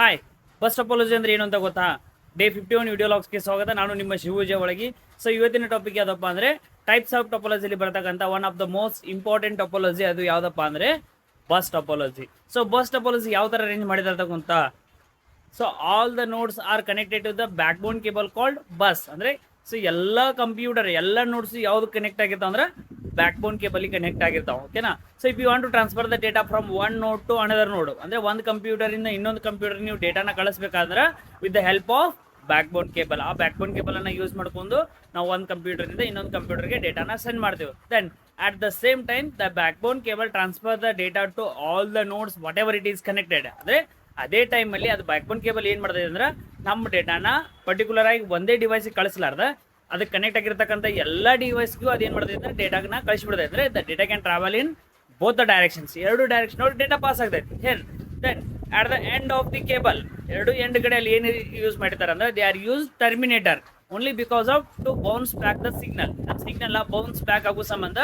Hi, first topology ಅಂದ್ರೆ ಏನು ಅಂತ ಗೊತ್ತಾ? ಡೇ 51 ವಿಡಿಯೋ ಲಾಗ್ಸ್ಗೆ ಸ್ವಾಗತ. ನಾನು ನಿಮ್ಮ ಶಿವಜಯ ಒಳಗಿ. ಸೊ ಇವತ್ತಿನ ಟಾಪಿಕ್ ಯಾವ್ದಪ್ಪ ಅಂದ್ರೆ ಟೈಪ್ಸ್ ಆಫ್ ಟೋಪೋಲಜಿಲಿ ಬರ್ತಕ್ಕಂಥ one of the most important topology. ಅದು ಯಾವ್ದಪ್ಪ ಅಂದ್ರೆ bus topology. So bus topology ಯಾವ ತರ ಅರೇಂಜ್ ಮಾಡಿದಾರೆ ಅಂತ. So all the nodes are connected to the backbone cable called bus. ಅಂದ್ರೆ ಸೊ ಎಲ್ಲ ಕಂಪ್ಯೂಟರ್ ಎಲ್ಲ ನೋಡ್ಸ್ ಯಾವ್ದು ಕನೆಕ್ಟ್ ಆಗಿರ್ತಾವ ಅಂದ್ರೆ ಬ್ಯಾಕ್ ಬೋನ್ ಕೇಬಲ್ ಕನೆಕ್ಟ್ ಆಗಿರ್ತಾವ. ಓಕೆನಾ? So if you want to transfer the data from one node to another node, ಅಂದ್ರೆ ಒಂದು ಕಂಪ್ಯೂಟರ್ ಇಂದ ಇನ್ನೊಂದು ಕಂಪ್ಯೂಟರ್ ನೀವು ಡೇಟಾನ ಕಳಿಸ್ಬೇಕಾದ್ರೆ with the help of backbone cable. ಆ ಬ್ಯಾಕ್ ಬೋನ್ ಕೇಬಲ್ ಅನ್ನ ಯೂಸ್ ಮಾಡ್ಕೊಂಡು ನಾವು ಒಂದು ಕಂಪ್ಯೂಟರ್ ಇಂದ ಇನ್ನೊಂದು ಕಂಪ್ಯೂಟರ್ಗೆ ಡೇಟಾನ ಸೆಂಡ್ ಮಾಡ್ತೀವಿ. Then at the same time the backbone cable transfer the data to all the nodes whatever it is connected. ಅಂದ್ರೆ ಅದೇ ಟೈಮಲ್ಲಿ ಅದು ಬ್ಯಾಕ್ ಬೋನ್ ಕೇಬಲ್ ಏನು ಮಾಡ್ತದೆ ಅಂದ್ರೆ ನಮ್ಮ ಡೇಟಾನ ಪರ್ಟಿಕ್ಯುಲರ್ ಆಗಿ ಒಂದೇ ಡಿವೈಸ್ಗೆ ಕಳಿಸಲಾರ್ದ ಅದಕ್ಕೆ ಕನೆಕ್ಟ್ ಆಗಿರ್ತಕ್ಕಂಥ ಎಲ್ಲ ಡಿವೈಸ್ಗೂ ಅದೇನು ಮಾಡ್ತೈತೆ ಅಂದ್ರೆ ಡೇಟಾನ ಕಳಿಸ್ಬಿಡ್ತೈತೆ. ಅಂದ್ರೆ the data can travel in both the directions. ಎರಡು ಡೈರೆಕ್ಷನ್ ನೋಡಿ ಡೇಟಾ ಪಾಸ್ ಆಗ್ತೈತೆ. Then at the end of the cable, ಎರಡು ಎಂಡ್ ಕಡೆಯಲ್ಲಿ ಏನು ಯೂಸ್ ಮಾಡಿರ್ತಾರೆ ಅಂದ್ರೆ they are use terminator only because of to bounce back the signal. Signal bounce back ಆಗೋ ಸಂಬಂಧ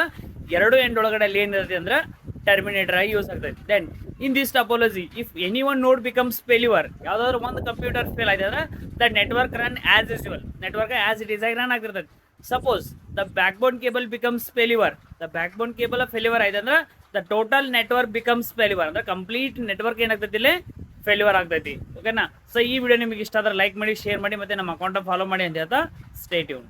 ಎರಡು ಎಂಡ್ ಒಳಗಡೆ ಏನಿರುತ್ತೆ ಅಂದ್ರೆ ಟರ್ಮಿನೇಟರ್ ಆಗಿ ಯೂಸ್ ಆಗ್ತೈತೆ. Then in this topology if any one node becomes failure, ಯಾವ್ದಾದ್ರು ಒಂದು ಕಂಪ್ಯೂಟರ್ ಫೇಲ್ ಆಯ್ತು ಅಂದ್ರೆ the network run as usual. Network as it is ಆಗಿ ರನ್ ಆಗಿರ್ತೈತೆ. Suppose the backbone cable becomes failure, the backbone cable failure ಆಯ್ತು ಅಂದ್ರೆ the total network becomes failure. ಅಂದ್ರೆ complete network ಏನಾಗ್ತೈತಿ ಇಲ್ಲಿ failure ಆಗ್ತೈತಿ. ಓಕೆನಾ? ಸೊ ಈ ವಿಡಿಯೋ ನಿಮಗೆ ಇಷ್ಟ ಆದ್ರೆ ಲೈಕ್ ಮಾಡಿ, ಶೇರ್ ಮಾಡಿ, ಮತ್ತೆ ನಮ್ಮ ಅಕೌಂಟ್ ಫಾಲೋ ಮಾಡಿ ಅಂತ ಹೇಳ್ತಾ ಸ್ಟೇ ಟ್ಯೂನ್.